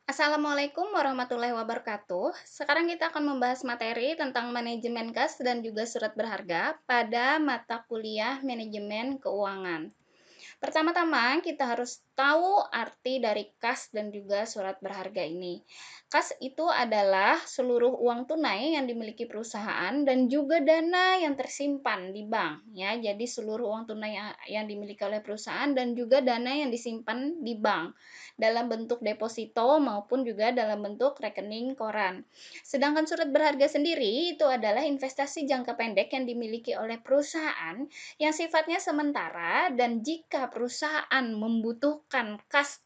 Assalamualaikum warahmatullahi wabarakatuh. Sekarang kita akan membahas materi tentang manajemen kas dan juga surat berharga pada mata kuliah manajemen keuangan. Pertama-tama, kita harus tahu arti dari kas dan juga surat berharga ini. Kas itu adalah seluruh uang tunai yang dimiliki perusahaan dan juga dana yang tersimpan di bank, ya. Jadi seluruh uang tunai yang dimiliki oleh perusahaan dan juga dana yang disimpan di bank dalam bentuk deposito maupun juga dalam bentuk rekening koran. Sedangkan surat berharga sendiri itu adalah investasi jangka pendek yang dimiliki oleh perusahaan yang sifatnya sementara, dan jika perusahaan membutuhkan kas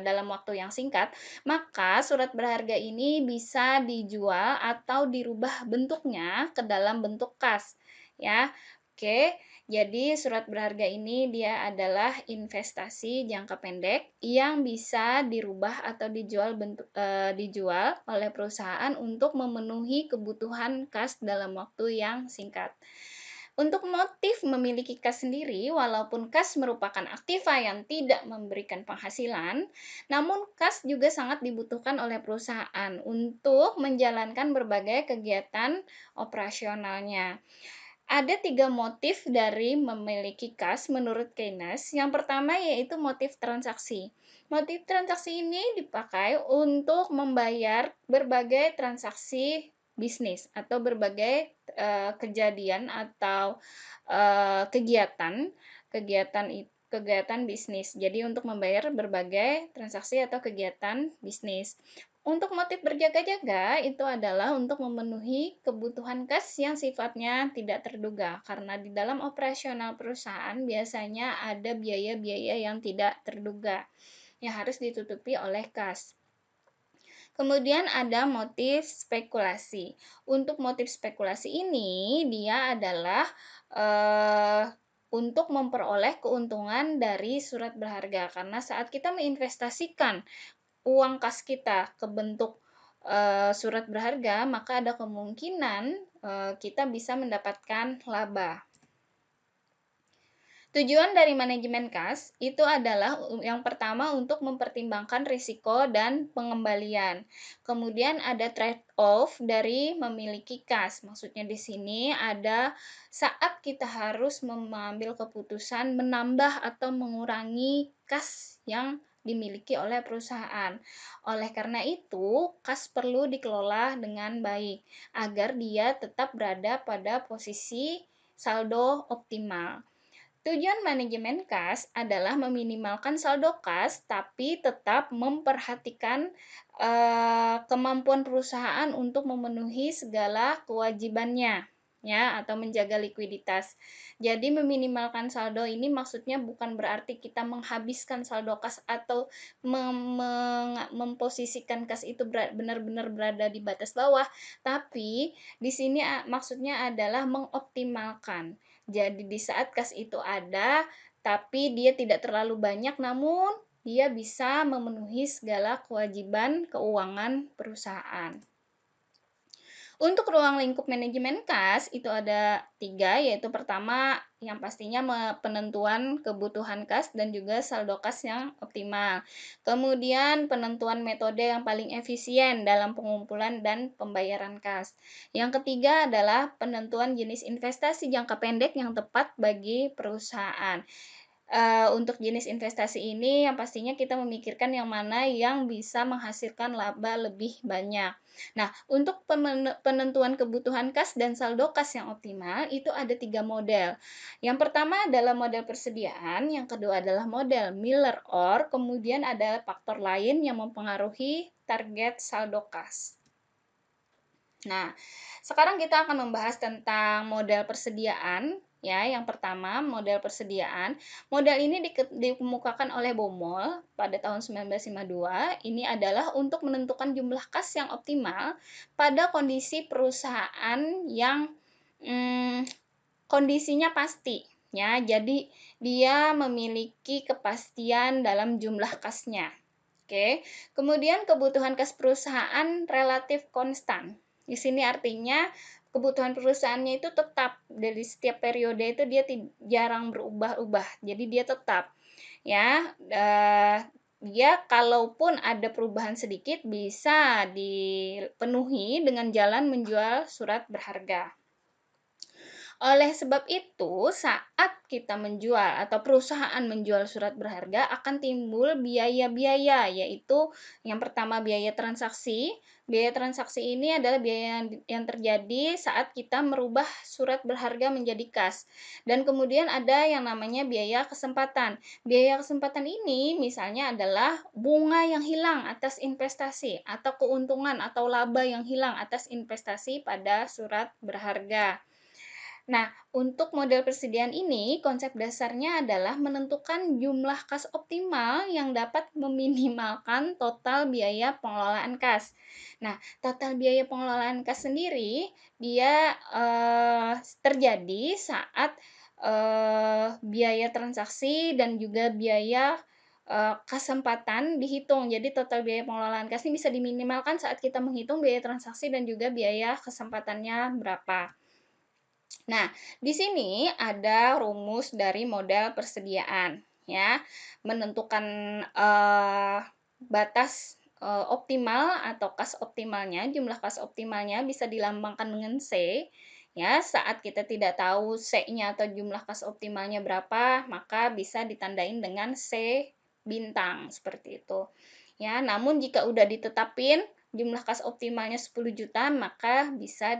dalam waktu yang singkat, maka surat berharga ini bisa dijual atau dirubah bentuknya ke dalam bentuk kas, ya. Oke, jadi surat berharga ini dia adalah investasi jangka pendek yang bisa dirubah atau dijual oleh perusahaan untuk memenuhi kebutuhan kas dalam waktu yang singkat. Untuk motif memiliki kas sendiri, walaupun kas merupakan aktiva yang tidak memberikan penghasilan, namun kas juga sangat dibutuhkan oleh perusahaan untuk menjalankan berbagai kegiatan operasionalnya. Ada tiga motif dari memiliki kas menurut Keynes. Yang pertama yaitu motif transaksi. Motif transaksi ini dipakai untuk membayar berbagai transaksi bisnis atau berbagai kejadian atau kegiatan kegiatan bisnis. Jadi untuk membayar berbagai transaksi atau kegiatan bisnis. Untuk motif berjaga-jaga itu adalah untuk memenuhi kebutuhan kas yang sifatnya tidak terduga, karena di dalam operasional perusahaan biasanya ada biaya-biaya yang tidak terduga yang harus ditutupi oleh kas. Kemudian ada motif spekulasi. Untuk motif spekulasi ini dia adalah untuk memperoleh keuntungan dari surat berharga, karena saat kita menginvestasikan uang kas kita ke bentuk surat berharga, maka ada kemungkinan kita bisa mendapatkan laba. Tujuan dari manajemen kas itu adalah yang pertama untuk mempertimbangkan risiko dan pengembalian. Kemudian ada trade off dari memiliki kas. Maksudnya di sini ada saat kita harus mengambil keputusan menambah atau mengurangi kas yang dimiliki oleh perusahaan. Oleh karena itu, kas perlu dikelola dengan baik agar dia tetap berada pada posisi saldo optimal. Tujuan manajemen kas adalah meminimalkan saldo kas, tapi tetap memperhatikan kemampuan perusahaan untuk memenuhi segala kewajibannya, ya, atau menjaga likuiditas. Jadi meminimalkan saldo ini maksudnya bukan berarti kita menghabiskan saldo kas atau memposisikan kas itu benar-benar berada di batas bawah, tapi di sini maksudnya adalah mengoptimalkan. Jadi di saat kas itu ada, tapi dia tidak terlalu banyak, namun dia bisa memenuhi segala kewajiban keuangan perusahaan. Untuk ruang lingkup manajemen kas itu ada 3, yaitu pertama yang pastinya penentuan kebutuhan kas dan juga saldo kas yang optimal. Kemudian penentuan metode yang paling efisien dalam pengumpulan dan pembayaran kas. Yang ketiga adalah penentuan jenis investasi jangka pendek yang tepat bagi perusahaan. Untuk jenis investasi ini yang pastinya kita memikirkan yang mana yang bisa menghasilkan laba lebih banyak. Nah, untuk penentuan kebutuhan kas dan saldo kas yang optimal itu ada 3 model. Yang pertama adalah model persediaan, yang kedua adalah model Miller-Orr, kemudian ada faktor lain yang mempengaruhi target saldo kas. Nah, sekarang kita akan membahas tentang model persediaan. Ya, yang pertama, model persediaan. Model ini dikemukakan oleh Baumol pada tahun 1952. Ini adalah untuk menentukan jumlah kas yang optimal pada kondisi perusahaan yang kondisinya pasti. Ya, jadi dia memiliki kepastian dalam jumlah kasnya. Oke. Kemudian kebutuhan kas perusahaan relatif konstan. Di sini artinya kebutuhan perusahaannya itu tetap dari setiap periode itu dia jarang berubah-ubah. Jadi dia tetap, ya. dia kalaupun ada perubahan sedikit bisa dipenuhi dengan jalan menjual surat berharga. Oleh sebab itu, saat kita menjual atau perusahaan menjual surat berharga akan timbul biaya-biaya, yaitu yang pertama biaya transaksi. Biaya transaksi ini adalah biaya yang terjadi saat kita merubah surat berharga menjadi kas. Dan kemudian ada yang namanya biaya kesempatan. Biaya kesempatan ini misalnya adalah bunga yang hilang atas investasi atau keuntungan atau laba yang hilang atas investasi pada surat berharga. Nah, untuk model persediaan ini, konsep dasarnya adalah menentukan jumlah kas optimal yang dapat meminimalkan total biaya pengelolaan kas. Nah, total biaya pengelolaan kas sendiri dia terjadi saat biaya transaksi dan juga biaya kesempatan dihitung. Jadi total biaya pengelolaan kas ini bisa diminimalkan saat kita menghitung biaya transaksi dan juga biaya kesempatannya berapa. Nah, di sini ada rumus dari model persediaan, ya. Menentukan batas optimal atau kas optimalnya, jumlah kas optimalnya bisa dilambangkan dengan C. Ya, saat kita tidak tahu C-nya atau jumlah kas optimalnya berapa, maka bisa ditandain dengan C bintang seperti itu. Ya, namun jika udah ditetapin jumlah kas optimalnya 10 juta, maka bisa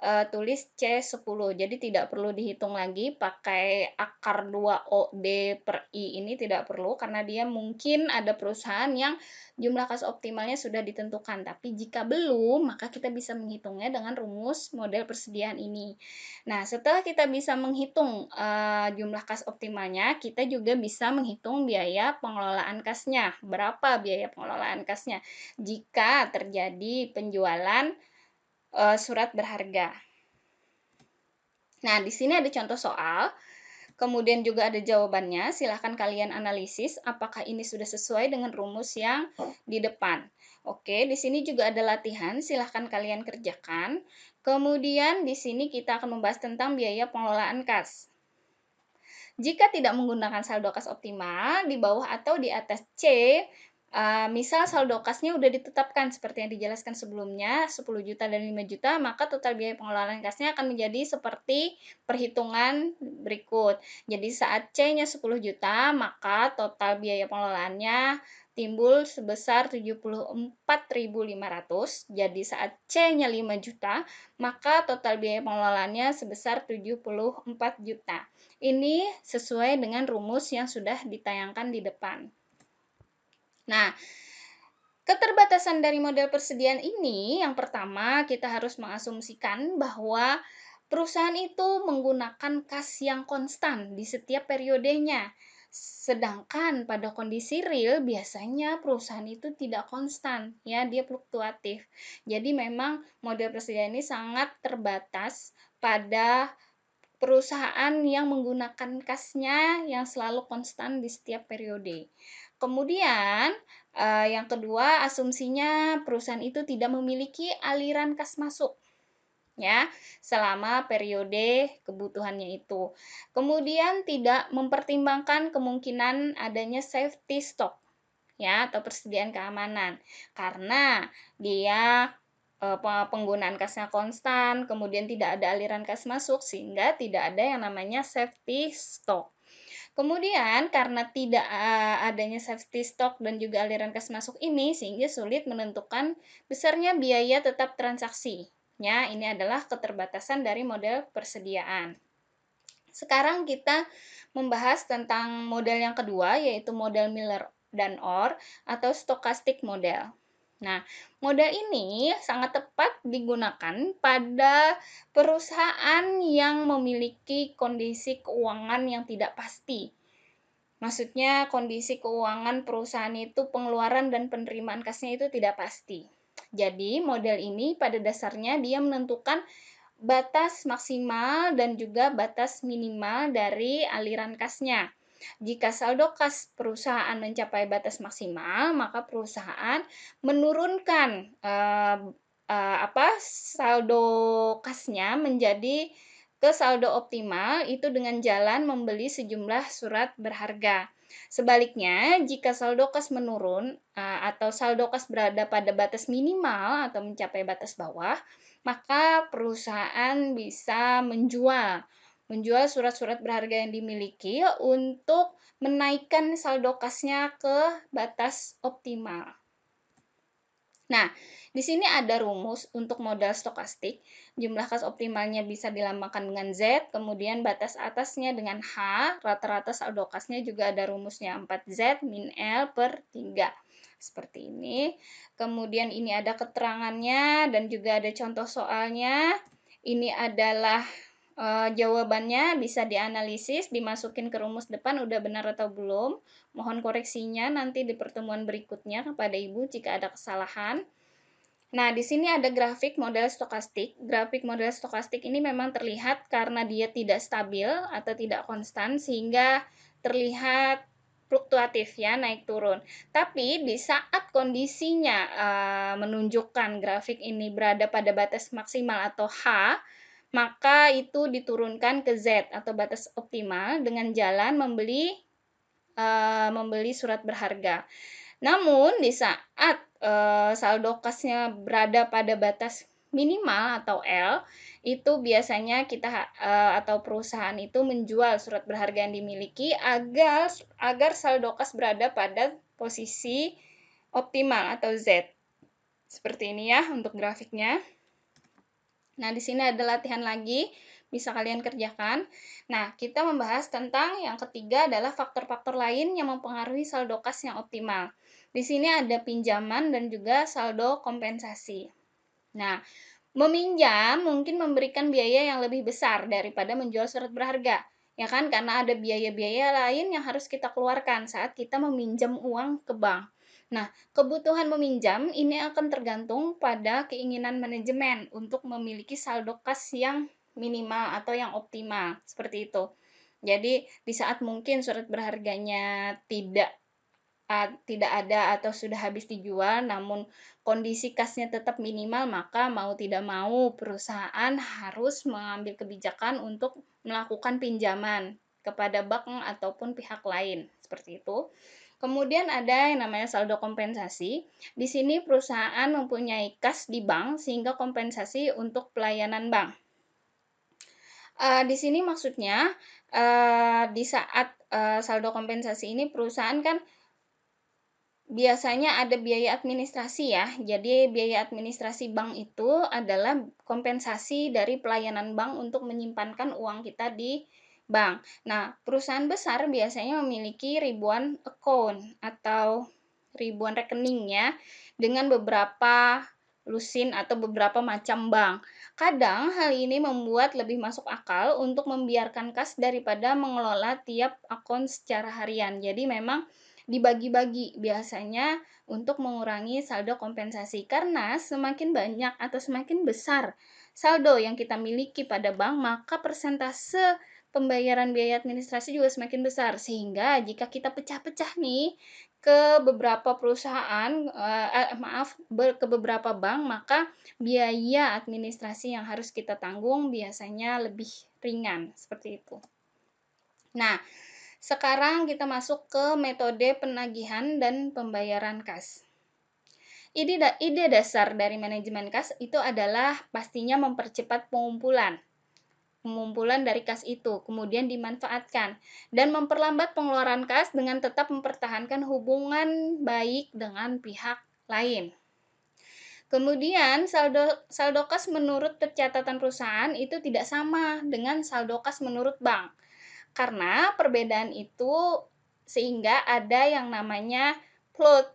tulis C10. Jadi tidak perlu dihitung lagi pakai akar 2OD per I ini tidak perlu karena dia mungkin ada perusahaan yang jumlah kas optimalnya sudah ditentukan. Tapi jika belum, maka kita bisa menghitungnya dengan rumus model persediaan ini. Nah, setelah kita bisa menghitung jumlah kas optimalnya, kita juga bisa menghitung biaya pengelolaan kasnya. Berapa biaya pengelolaan kasnya jika terjadi penjualan surat berharga. Nah, di sini ada contoh soal, kemudian juga ada jawabannya. Silahkan kalian analisis apakah ini sudah sesuai dengan rumus yang di depan. Oke, di sini juga ada latihan, silahkan kalian kerjakan. Kemudian di sini kita akan membahas tentang biaya pengelolaan kas. Jika tidak menggunakan saldo kas optimal, di bawah atau di atas C, misal saldo kasnya udah ditetapkan seperti yang dijelaskan sebelumnya, 10 juta dan 5 juta, maka total biaya pengelolaan kasnya akan menjadi seperti perhitungan berikut. Jadi saat C-nya 10 juta, maka total biaya pengelolaannya timbul sebesar 74.500. Jadi saat C-nya 5 juta, maka total biaya pengelolaannya sebesar 74 juta. Ini sesuai dengan rumus yang sudah ditayangkan di depan. Nah, keterbatasan dari model persediaan ini, yang pertama kita harus mengasumsikan bahwa perusahaan itu menggunakan kas yang konstan di setiap periodenya. Sedangkan pada kondisi real biasanya perusahaan itu tidak konstan, ya, dia fluktuatif. Jadi memang model persediaan ini sangat terbatas pada perusahaan yang menggunakan kasnya yang selalu konstan di setiap periode. Kemudian, yang kedua, asumsinya perusahaan itu tidak memiliki aliran kas masuk ya selama periode kebutuhannya itu. Kemudian tidak mempertimbangkan kemungkinan adanya safety stock ya atau persediaan keamanan karena dia penggunaan kasnya konstan, kemudian tidak ada aliran kas masuk sehingga tidak ada yang namanya safety stock. Kemudian karena tidak adanya safety stock dan juga aliran kas masuk ini sehingga sulit menentukan besarnya biaya tetap transaksi. Ya, ini adalah keterbatasan dari model persediaan. Sekarang kita membahas tentang model yang kedua yaitu model Miller dan Orr atau stochastic model. Nah, model ini sangat tepat digunakan pada perusahaan yang memiliki kondisi keuangan yang tidak pasti. Maksudnya kondisi keuangan perusahaan itu pengeluaran dan penerimaan kasnya itu tidak pasti. Jadi, model ini pada dasarnya dia menentukan batas maksimal dan juga batas minimal dari aliran kasnya. Jika saldo kas perusahaan mencapai batas maksimal, maka perusahaan menurunkan saldo kasnya menjadi ke saldo optimal itu dengan jalan membeli sejumlah surat berharga. Sebaliknya, jika saldo kas menurun atau saldo kas berada pada batas minimal atau mencapai batas bawah, maka perusahaan bisa menjual surat-surat berharga yang dimiliki untuk menaikkan saldo kasnya ke batas optimal. Nah, di sini ada rumus untuk modal stokastik. Jumlah kas optimalnya bisa dilambangkan dengan Z, kemudian batas atasnya dengan H, rata-rata saldo kasnya juga ada rumusnya 4Z min L per 3. Seperti ini. Kemudian ini ada keterangannya dan juga ada contoh soalnya. Ini adalah jawabannya, bisa dianalisis, dimasukin ke rumus depan udah benar atau belum. Mohon koreksinya nanti di pertemuan berikutnya kepada Ibu jika ada kesalahan. Nah, di sini ada grafik model stokastik. Grafik model stokastik ini memang terlihat karena dia tidak stabil atau tidak konstan sehingga terlihat fluktuatif ya, naik turun. Tapi di saat kondisinya menunjukkan grafik ini berada pada batas maksimal atau H, maka itu diturunkan ke Z atau batas optimal dengan jalan membeli surat berharga. Namun di saat saldo kasnya berada pada batas minimal atau L, itu biasanya kita atau perusahaan itu menjual surat berharga yang dimiliki agar saldo kas berada pada posisi optimal atau Z. Seperti ini ya untuk grafiknya. Nah, di sini ada latihan lagi, bisa kalian kerjakan. Nah, kita membahas tentang yang ketiga adalah faktor-faktor lain yang mempengaruhi saldo kas yang optimal. Di sini ada pinjaman dan juga saldo kompensasi. Nah, meminjam mungkin memberikan biaya yang lebih besar daripada menjual surat berharga. Ya kan, karena ada biaya-biaya lain yang harus kita keluarkan saat kita meminjam uang ke bank. Nah, kebutuhan meminjam ini akan tergantung pada keinginan manajemen untuk memiliki saldo kas yang minimal atau yang optimal, seperti itu. Jadi, di saat mungkin surat berharganya tidak ada atau sudah habis dijual, namun kondisi kasnya tetap minimal, maka mau tidak mau perusahaan harus mengambil kebijakan untuk melakukan pinjaman kepada bank ataupun pihak lain, seperti itu. Kemudian ada yang namanya saldo kompensasi. Di sini perusahaan mempunyai kas di bank sehingga kompensasi untuk pelayanan bank. Di sini maksudnya di saat saldo kompensasi ini perusahaan kan biasanya ada biaya administrasi ya. Jadi biaya administrasi bank itu adalah kompensasi dari pelayanan bank untuk menyimpankan uang kita di bank. Nah, perusahaan besar biasanya memiliki ribuan account atau ribuan rekening ya dengan beberapa lusin atau beberapa macam bank. Kadang hal ini membuat lebih masuk akal untuk membiarkan kas daripada mengelola tiap akun secara harian. Jadi memang dibagi-bagi biasanya untuk mengurangi saldo kompensasi karena semakin banyak atau semakin besar saldo yang kita miliki pada bank maka persentase pembayaran biaya administrasi juga semakin besar sehingga jika kita pecah-pecah nih ke beberapa perusahaan ke beberapa bank maka biaya administrasi yang harus kita tanggung biasanya lebih ringan seperti itu. Nah, sekarang kita masuk ke metode penagihan dan pembayaran kas. Ide dasar dari manajemen kas itu adalah pastinya mempercepat pengumpulan dari kas itu, kemudian dimanfaatkan, dan memperlambat pengeluaran kas dengan tetap mempertahankan hubungan baik dengan pihak lain. Kemudian saldo kas menurut pencatatan perusahaan itu tidak sama dengan saldo kas menurut bank. Karena perbedaan itu sehingga ada yang namanya float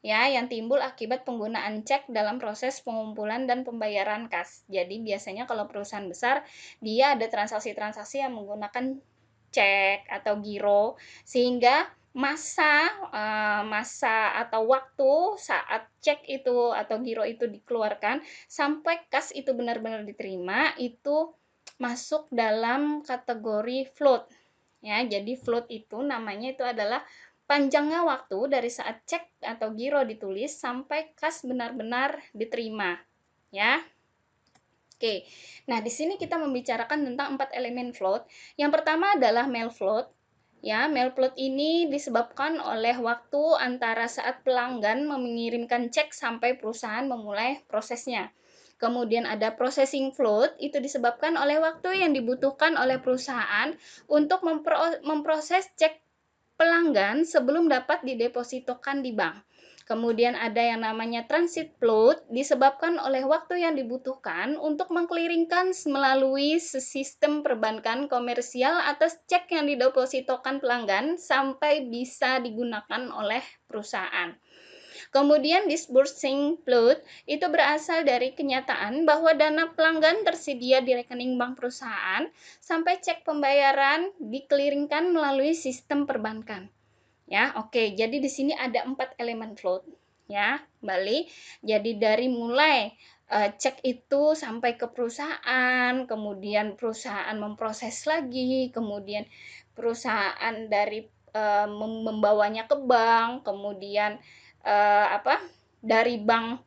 ya yang timbul akibat penggunaan cek dalam proses pengumpulan dan pembayaran kas. Jadi biasanya kalau perusahaan besar dia ada transaksi-transaksi yang menggunakan cek atau giro sehingga masa atau waktu saat cek itu atau giro itu dikeluarkan sampai kas itu benar-benar diterima itu masuk dalam kategori float. Ya, jadi float itu namanya itu adalah panjangnya waktu dari saat cek atau giro ditulis sampai kas benar-benar diterima. Ya. Oke. Nah, di sini kita membicarakan tentang 4 elemen float. Yang pertama adalah mail float, Ya, mail float ini disebabkan oleh waktu antara saat pelanggan mengirimkan cek sampai perusahaan memulai prosesnya. Kemudian ada processing float, itu disebabkan oleh waktu yang dibutuhkan oleh perusahaan untuk memproses cek pelanggan sebelum dapat didepositokan di bank. Kemudian ada yang namanya transit float, disebabkan oleh waktu yang dibutuhkan untuk mengclearingkan melalui sistem perbankan komersial atas cek yang didepositokan pelanggan sampai bisa digunakan oleh perusahaan. Kemudian disbursing float itu berasal dari kenyataan bahwa dana pelanggan tersedia di rekening bank perusahaan sampai cek pembayaran dikeliringkan melalui sistem perbankan. Ya, oke. Jadi di sini ada 4 elemen float. Ya, kembali. Jadi dari mulai cek itu sampai ke perusahaan, kemudian perusahaan memproses lagi, kemudian perusahaan dari membawanya ke bank, kemudian dari bank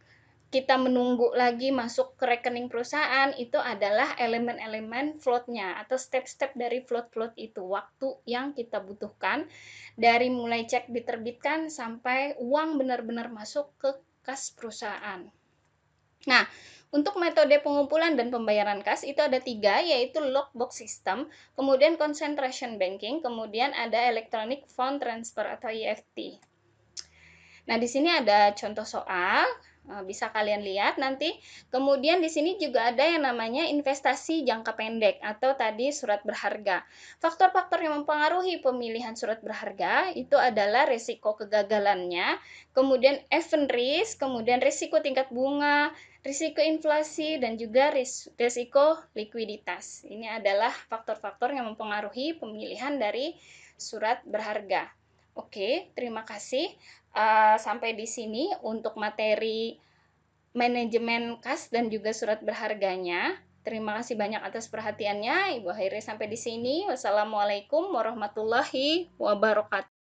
kita menunggu lagi masuk ke rekening perusahaan, itu adalah elemen-elemen float-nya atau step-step dari float-float itu, waktu yang kita butuhkan dari mulai cek diterbitkan sampai uang benar-benar masuk ke kas perusahaan. Nah, untuk metode pengumpulan dan pembayaran kas itu ada 3, yaitu lockbox system, kemudian concentration banking, kemudian ada electronic fund transfer atau EFT. Nah, di sini ada contoh soal, bisa kalian lihat nanti. Kemudian di sini juga ada yang namanya investasi jangka pendek atau tadi surat berharga. Faktor-faktor yang mempengaruhi pemilihan surat berharga itu adalah risiko kegagalannya, kemudian event risk, kemudian risiko tingkat bunga, risiko inflasi, dan juga risiko likuiditas. Ini adalah faktor-faktor yang mempengaruhi pemilihan dari surat berharga. Oke, terima kasih. Sampai di sini untuk materi manajemen kas dan juga surat berharganya. Terima kasih banyak atas perhatiannya. Ibu akhiri sampai di sini. Wassalamualaikum warahmatullahi wabarakatuh.